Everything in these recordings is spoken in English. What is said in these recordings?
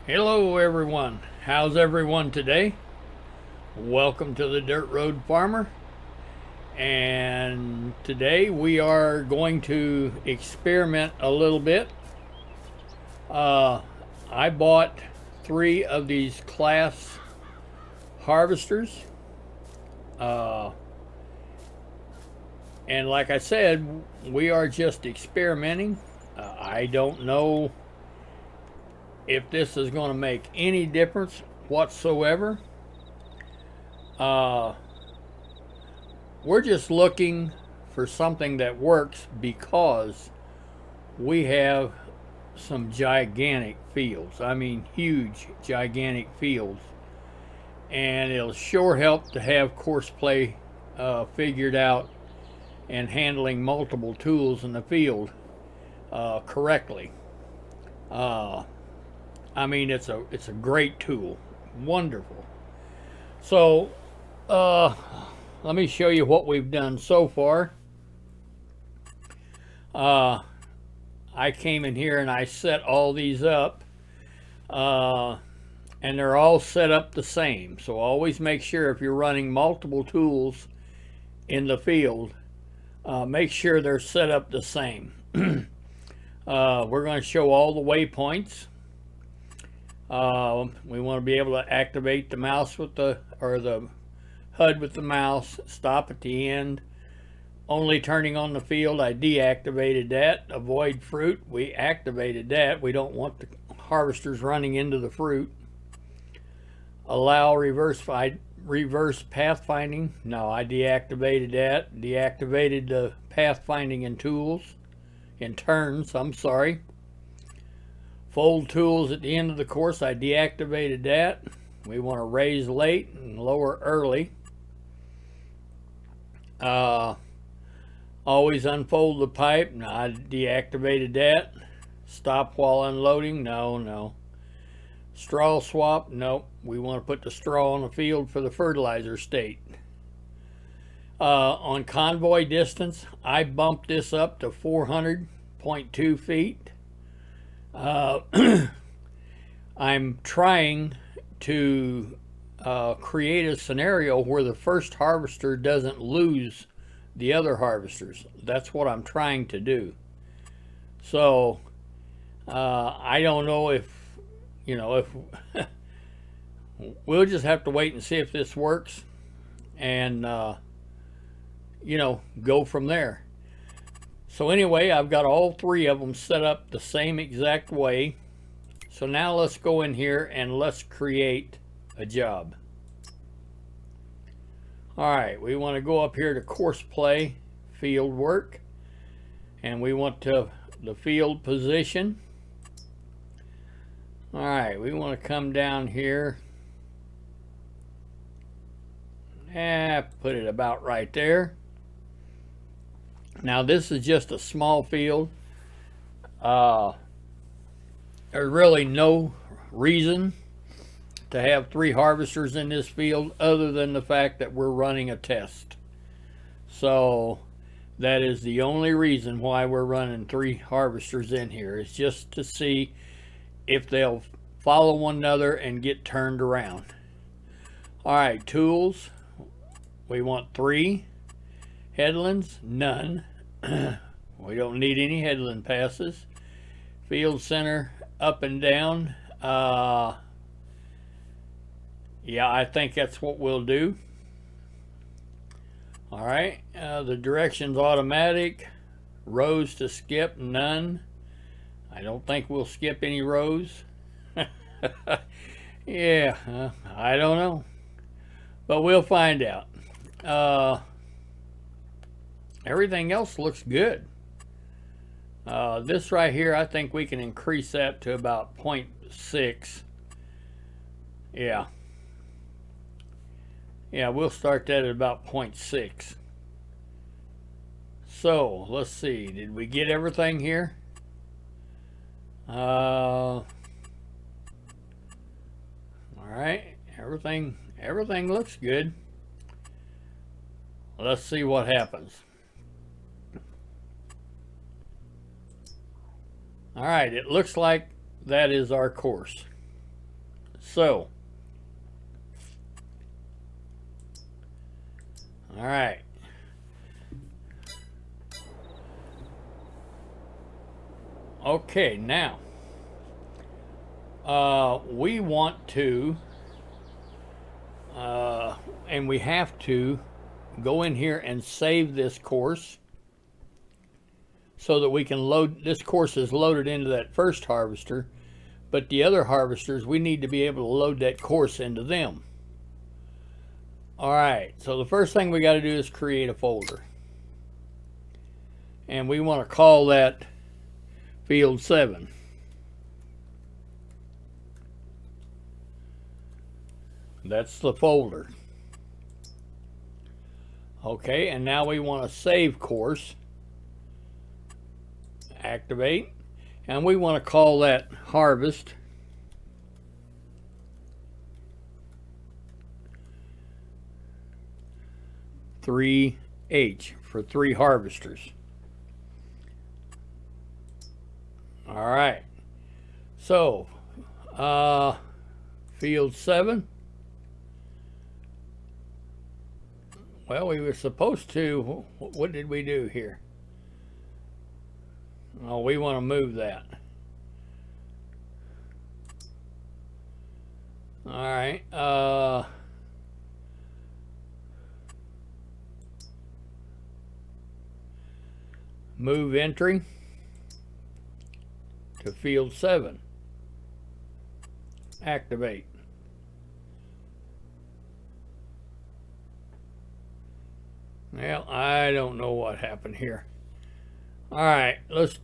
Hello everyone, how's everyone today? Welcome to the Dirt Road Farmer, and today we are going to experiment a little bit. I bought 3 of these class harvesters, uh, and like I said, we are just experimenting. I don't know if this is going to make any difference whatsoever. Uh, we're just looking for something that works because we have some gigantic fields. I mean, huge, gigantic fields. And it'll sure help to have Courseplay figured out and handling multiple tools in the field correctly. I mean, it's a great tool, wonderful. So, let me show you what we've done so far. I came in here and I set all these up, and they're all set up the same. So always make sure if you're running multiple tools in the field, make sure they're set up the same. We're going to show all the waypoints. We want to be able to activate the mouse with the HUD with the mouse, stop at the end. Only turning on the field, I deactivated that. Avoid fruit, we activated that. We don't want the harvesters running into the fruit. Allow reverse pathfinding. No, I deactivated that. Deactivated the pathfinding in tools, in turns, I'm sorry. Fold tools at the end of the course, I deactivated that. We want to raise late and lower early. Always unfold the pipe. No, I deactivated that. Stop while unloading. No. Straw swap. Nope. We want to put the straw on the field for the fertilizer state. On convoy distance, I bumped this up to 400.2 feet. I'm trying to create a scenario where the first harvester doesn't lose the other harvesters. That's what I'm trying to do. So I don't know if we'll just have to wait and see if this works, and go from there. So anyway, I've got all 3 of them set up the same exact way. So now let's go in here and let's create a job. All right, we want to go up here to Courseplay field work, and we want to the field position. All right, we want to come down here. Put it about right there. Now this is just a small field. There's really no reason to have 3 harvesters in this field other than the fact that we're running a test. So that is the only reason why we're running 3 harvesters in here, is just to see if they'll follow one another and get turned around. All right, tools. We want 3. Headlands, none. We don't need any headland passes. Field center, up and down. Yeah, I think that's what we'll do. All right, the direction's automatic. Rows to skip, none. I don't think we'll skip any rows. Yeah, I don't know, but we'll find out. Everything else looks good. This right here, I think we can increase that to about 0.6. Yeah, we'll start that at about 0.6. So let's see, did we get everything here? All right, everything looks good. Let's see what happens. All right, it looks like that is our course. So, all right. Okay, now we want to, and we have to go in here and save this course so that we can load. This course is loaded into that first harvester, but the other harvesters, we need to be able to load that course into them. All right, so the first thing we got to do is create a folder, and we want to call that field 7. That's the folder. Okay, and now we want to save course. Activate, and we want to call that harvest. (3H) for 3 harvesters. All right, so field 7. Well, we were supposed to, what did we do here? Oh, we want to move that. All right. Move entry to field 7. Activate. Well, I don't know what happened here. All right, let's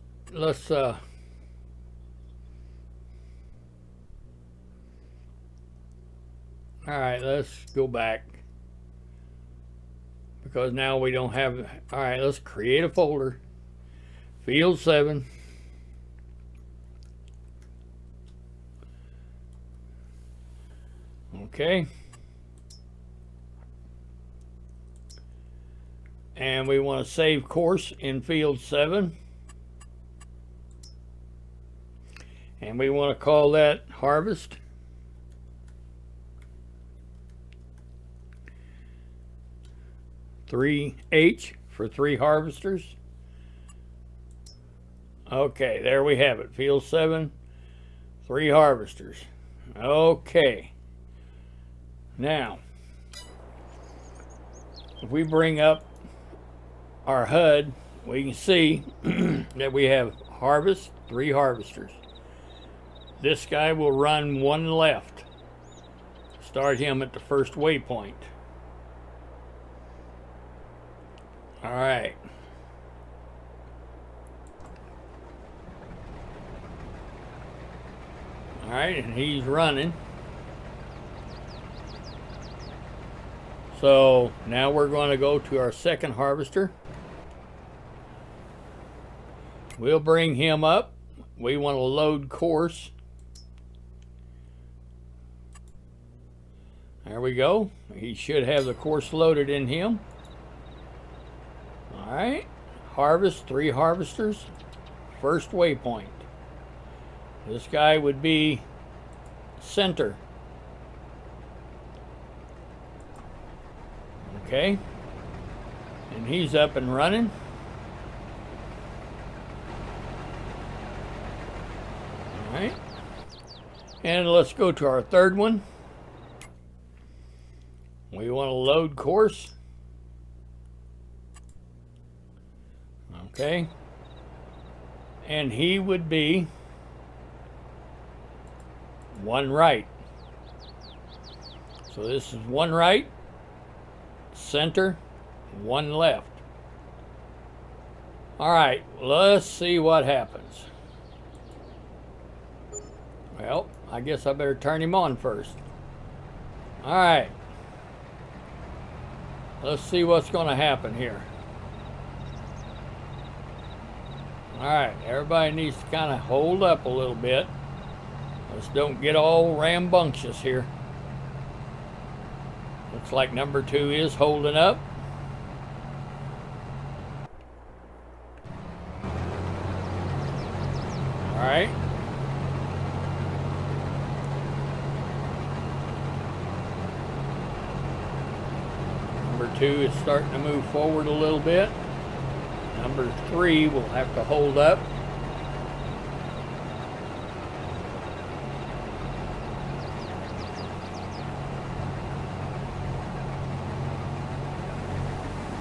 all right, let's go back, because now we don't have. All right, let's create a folder. Field 7. Okay. And we want to save course in field 7. And we want to call that harvest. (3H) for 3 harvesters. Okay, there we have it. Field 7, 3 harvesters. Okay. Now, if we bring up our HUD, we can see that we have harvest, 3 harvesters. This guy will run 1 left. Start him at the first waypoint. All right. All right, and he's running. So now we're going to go to our second harvester. We'll bring him up. We want to load course. There we go. He should have the course loaded in him. All right. Harvest, 3 harvesters. First waypoint. This guy would be center. Okay. And he's up and running. All right. And let's go to our third one. We want to load course. Okay. And he would be 1 right. So this is 1 right, center, 1 left. All right, let's see what happens. Well, I guess I better turn him on first. All right. Let's see what's going to happen here. All right, everybody needs to kind of hold up a little bit. Let's don't get all rambunctious here. Looks like number 2 is holding up. All right. Number 2 is starting to move forward a little bit. Number 3 will have to hold up.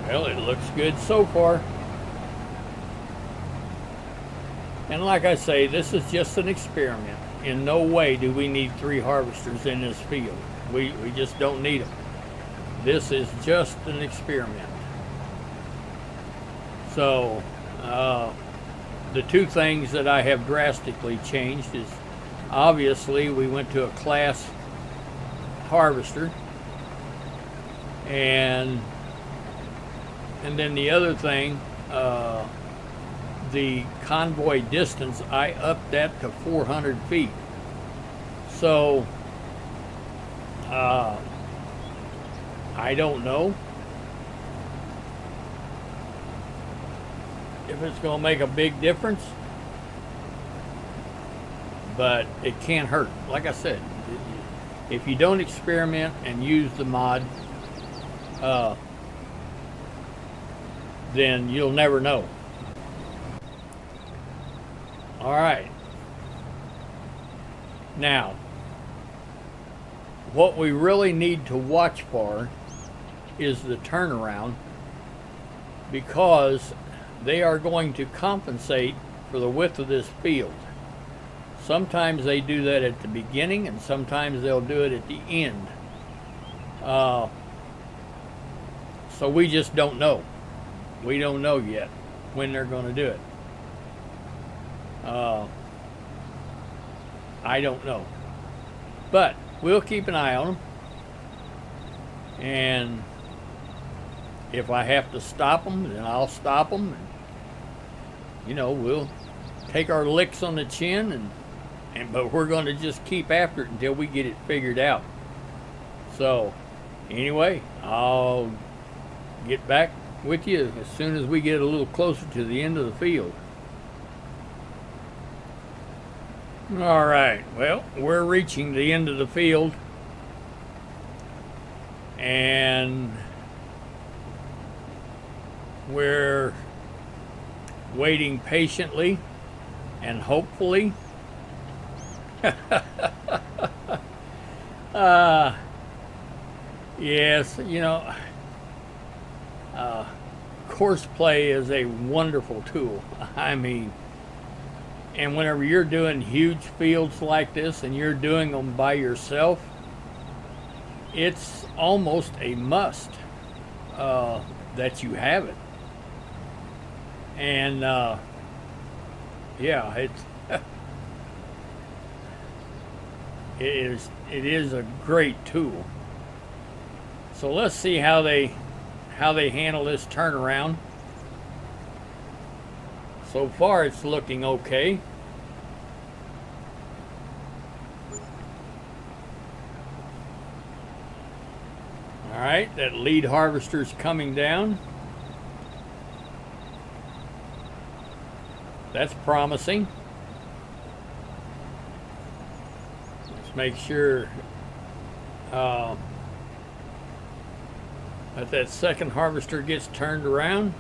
Well, it looks good so far. And like I say, this is just an experiment. In no way do we need 3 harvesters in this field. We just don't need them. This is just an experiment. So, the 2 things that I have drastically changed is, obviously, we went to a class harvester, and then the other thing, the convoy distance, I upped that to 400 feet. So, I don't know if it's going to make a big difference, but it can't hurt. Like I said, if you don't experiment and use the mod, then you'll never know. All right. Now, what we really need to watch for is the turnaround, because they are going to compensate for the width of this field. Sometimes they do that at the beginning, and sometimes they'll do it at the end. So we just don't know. We don't know yet when they're going to do it. I don't know. But we'll keep an eye on them. And if I have to stop them, then I'll stop them. And, you know, we'll take our licks on the chin, but we're going to just keep after it until we get it figured out. So, anyway, I'll get back with you as soon as we get a little closer to the end of the field. All right, well, we're reaching the end of the field, and we're waiting patiently and hopefully. Yes, you know, Courseplay is a wonderful tool. I mean, and whenever you're doing huge fields like this and you're doing them by yourself, it's almost a must that you have it. And yeah, it is a great tool. So let's see how they handle this turnaround. So far it's looking okay. All right, that lead harvester's coming down. That's promising. Let's make sure that second harvester gets turned around.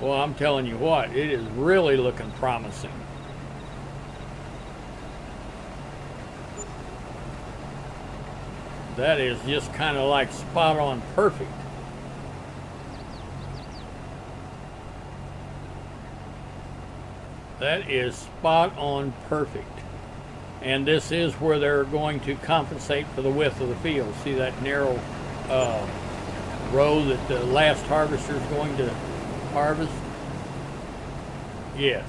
Well, I'm telling you what, it is really looking promising. That is just kind of like spot on perfect. That is spot on perfect. And this is where they're going to compensate for the width of the field. See that narrow row that the last harvester is going to harvest? Yes.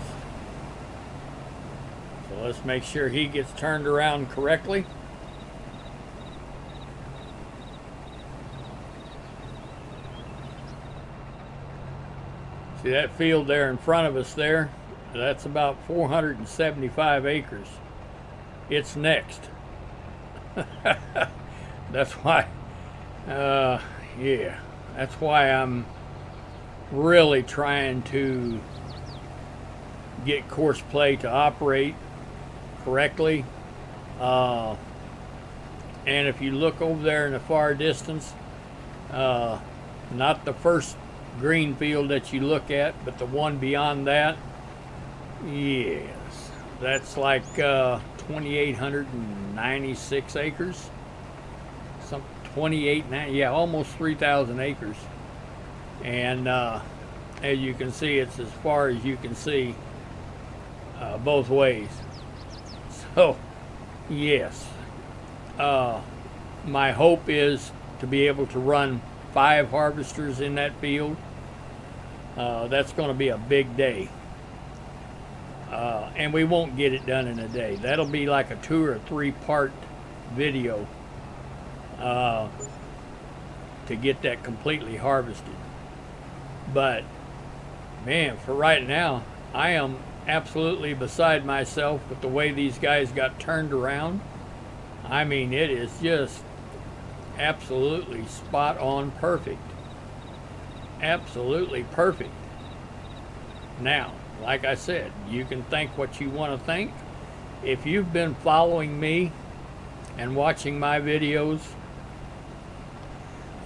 So let's make sure he gets turned around correctly. See that field there in front of us there? That's about 475 acres. It's next. That's why, yeah, that's why I'm really trying to get Courseplay to operate correctly. And if you look over there in the far distance, not the first green field that you look at, but the one beyond that, yes, that's like 2,896 acres. Some 28, yeah, almost 3,000 acres. And as you can see, it's as far as you can see both ways. So, yes, my hope is to be able to run 5 harvesters in that field. That's going to be a big day. And we won't get it done in a day. That'll be like a 2 or 3 part video to get that completely harvested. But man, for right now, I am absolutely beside myself with the way these guys got turned around. I mean, it is just absolutely spot on perfect. Absolutely perfect. Now, like I said, you can think what you want to think. If you've been following me and watching my videos,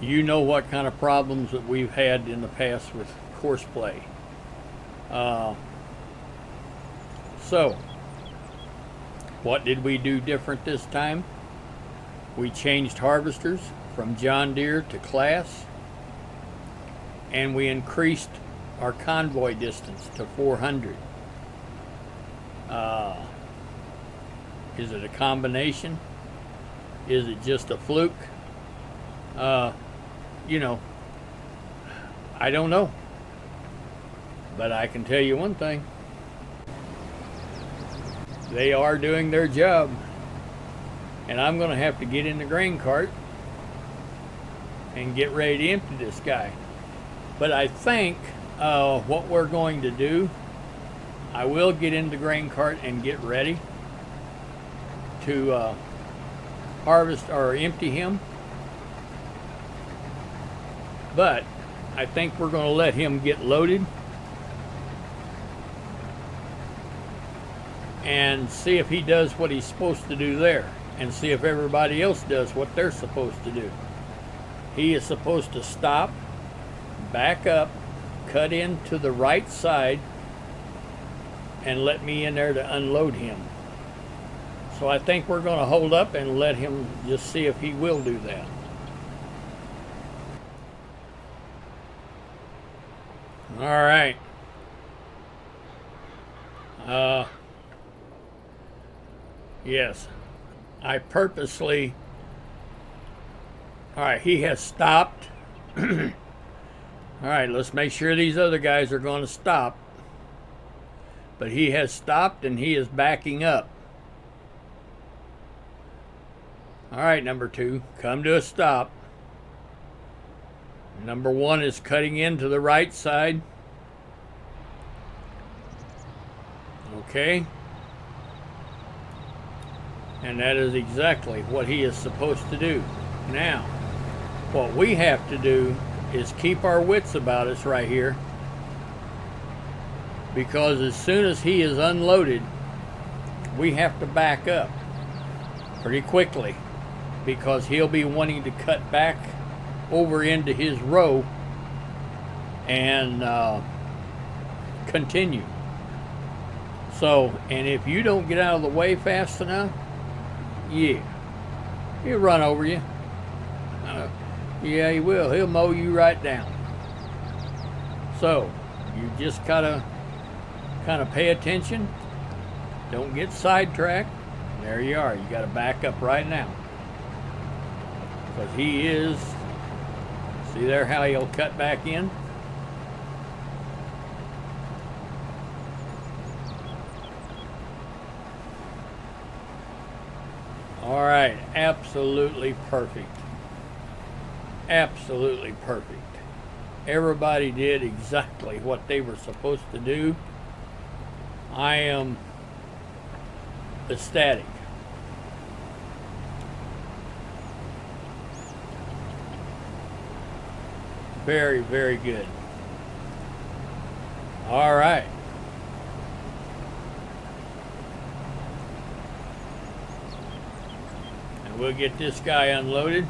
you know what kind of problems that we've had in the past with Courseplay. So, what did we do different this time? We changed harvesters from John Deere to Class, and we increased our convoy distance to 400. Is it a combination? Is it just a fluke? You know, I don't know. But I can tell you one thing. They are doing their job. And I'm going to have to get in the grain cart and get ready to empty this guy. But I think what we're going to do, I will get in the grain cart and get ready to harvest or empty him. But I think we're going to let him get loaded and see if he does what he's supposed to do there, and see if everybody else does what they're supposed to do. He is supposed to stop, back up, cut in to the right side, and let me in there to unload him. So I think we're going to hold up and let him just see if he will do that. All right. Yes, I purposely. All right, he has stopped. All right, let's make sure these other guys are going to stop. But he has stopped and he is backing up. All right, number 2, come to a stop. Number 1 is cutting into the right side. Okay. And that is exactly what he is supposed to do. Now, what we have to do is keep our wits about us right here, because as soon as he is unloaded, we have to back up pretty quickly, because he'll be wanting to cut back over into his row and continue. So, and if you don't get out of the way fast enough, yeah, he'll run over you. Yeah, he will. He'll mow you right down. So, you just gotta kind of pay attention. Don't get sidetracked. There you are. You got to back up right now. Because he is, see there how he'll cut back in? All right, absolutely perfect. Absolutely perfect. Everybody did exactly what they were supposed to do. I am ecstatic. Very, very good. All right. And we'll get this guy unloaded.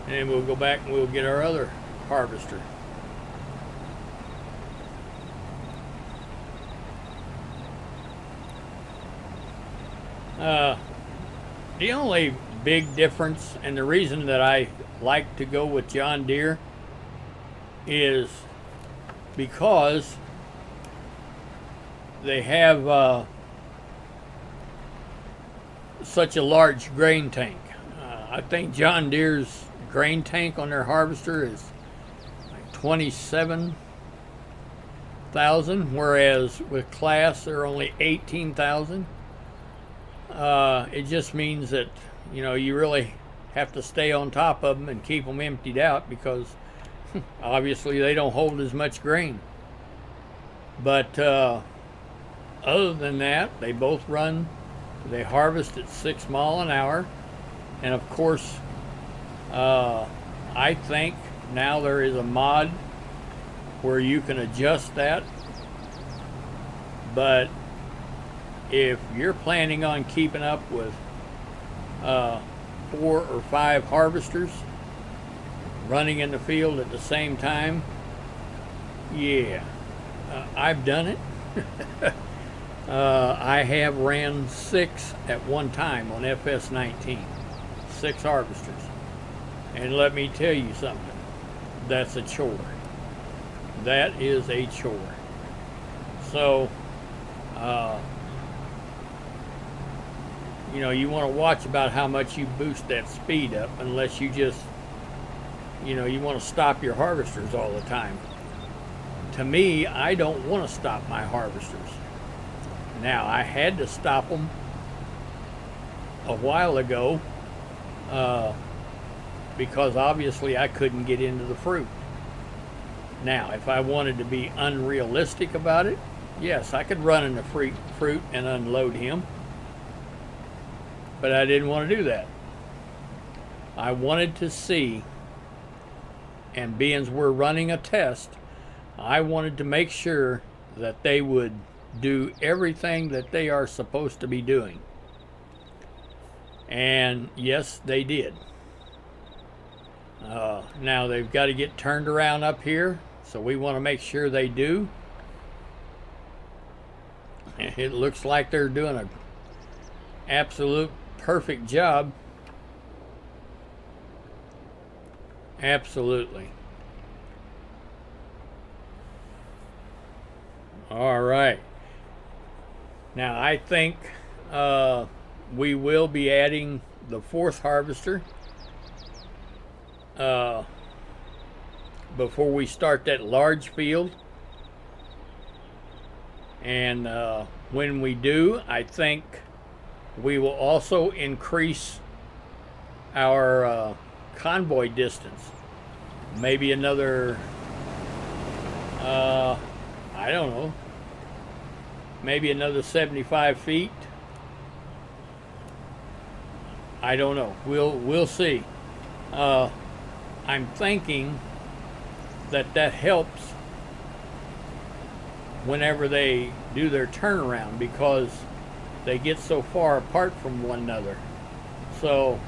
And then we'll go back and we'll get our other harvester. The only big difference, and the reason that I like to go with John Deere, is because they have such a large grain tank. I think John Deere's grain tank on their harvester is like 27,000, whereas with Class they're only 18,000. It just means that, you know, you really have to stay on top of them and keep them emptied out, because obviously they don't hold as much grain. But other than that, they both run, they harvest at 6 miles an hour. And of course, I think now there is a mod where you can adjust that. But if you're planning on keeping up with 4 or 5 harvesters running in the field at the same time, yeah, I've done it. I have ran 6 at one time on FS19, 6 harvesters. And let me tell you something, that's a chore. That is a chore. So, you know, you want to watch about how much you boost that speed up, unless you just, you know, you want to stop your harvesters all the time. To me, I don't want to stop my harvesters. Now, I had to stop them a while ago because obviously I couldn't get into the fruit. Now, if I wanted to be unrealistic about it, yes, I could run in the fruit and unload him. But I didn't want to do that. I wanted to see, and being we're running a test, I wanted to make sure that they would do everything that they are supposed to be doing. And yes, they did. Now they've got to get turned around up here, so we want to make sure they do. It looks like they're doing an absolute perfect job. Absolutely. All right. Now I think we will be adding the 4th harvester before we start that large field. And when we do, I think we will also increase our convoy distance. Maybe another, I don't know, maybe another 75 feet. I don't know. We'll see. I'm thinking that helps whenever they do their turnaround, because they get so far apart from one another. So,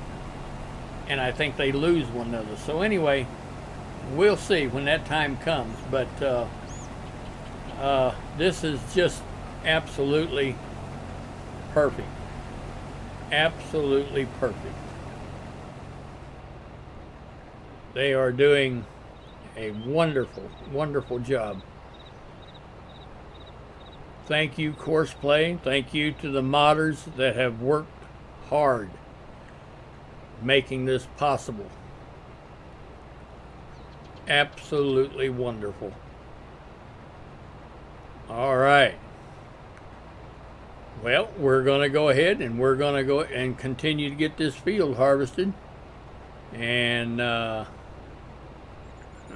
and I think they lose one another. So anyway, we'll see when that time comes. But this is just absolutely perfect. Absolutely perfect. They are doing a wonderful, wonderful job. Thank you, Courseplay. Thank you to the modders that have worked hard making this possible. Absolutely wonderful. All right. Well, we're going to go ahead and we're going to go and continue to get this field harvested. And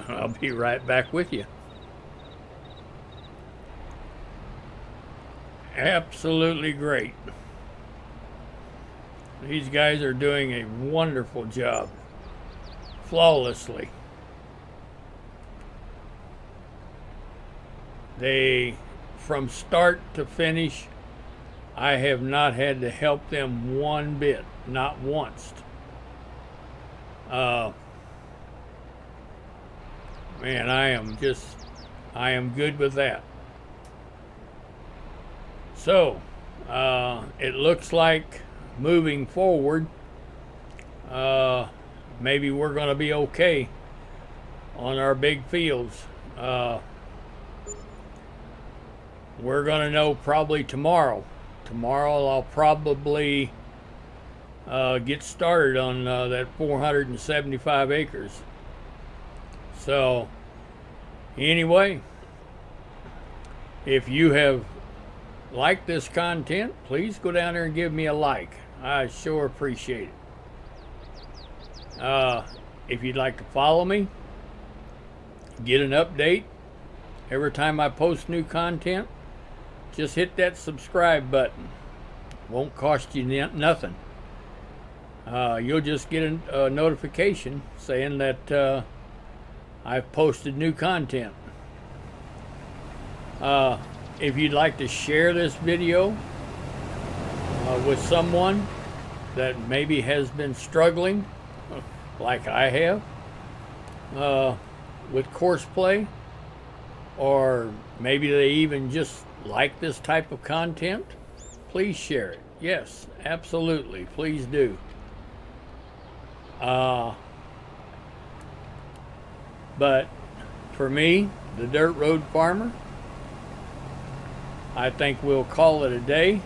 I'll be right back with you. Absolutely great. These guys are doing a wonderful job. Flawlessly. They, from start to finish, I have not had to help them one bit, not once. Man, I am good with that. So, it looks like moving forward, maybe we're going to be okay on our big fields. We're going to know probably tomorrow. Tomorrow I'll probably get started on that 475 acres. So, anyway, if you have liked this content, please go down there and give me a like. I sure appreciate it. If you'd like to follow me, get an update every time I post new content, just hit that subscribe button. Won't cost you nothing. You'll just get a notification saying that I've posted new content. If you'd like to share this video with someone that maybe has been struggling like I have with Courseplay, or maybe they even just like this type of content, please share it. Yes, absolutely, please do. But for me, the Dirt Road Farmer, I think we'll call it a day.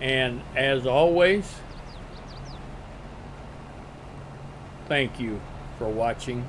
And as always, thank you for watching.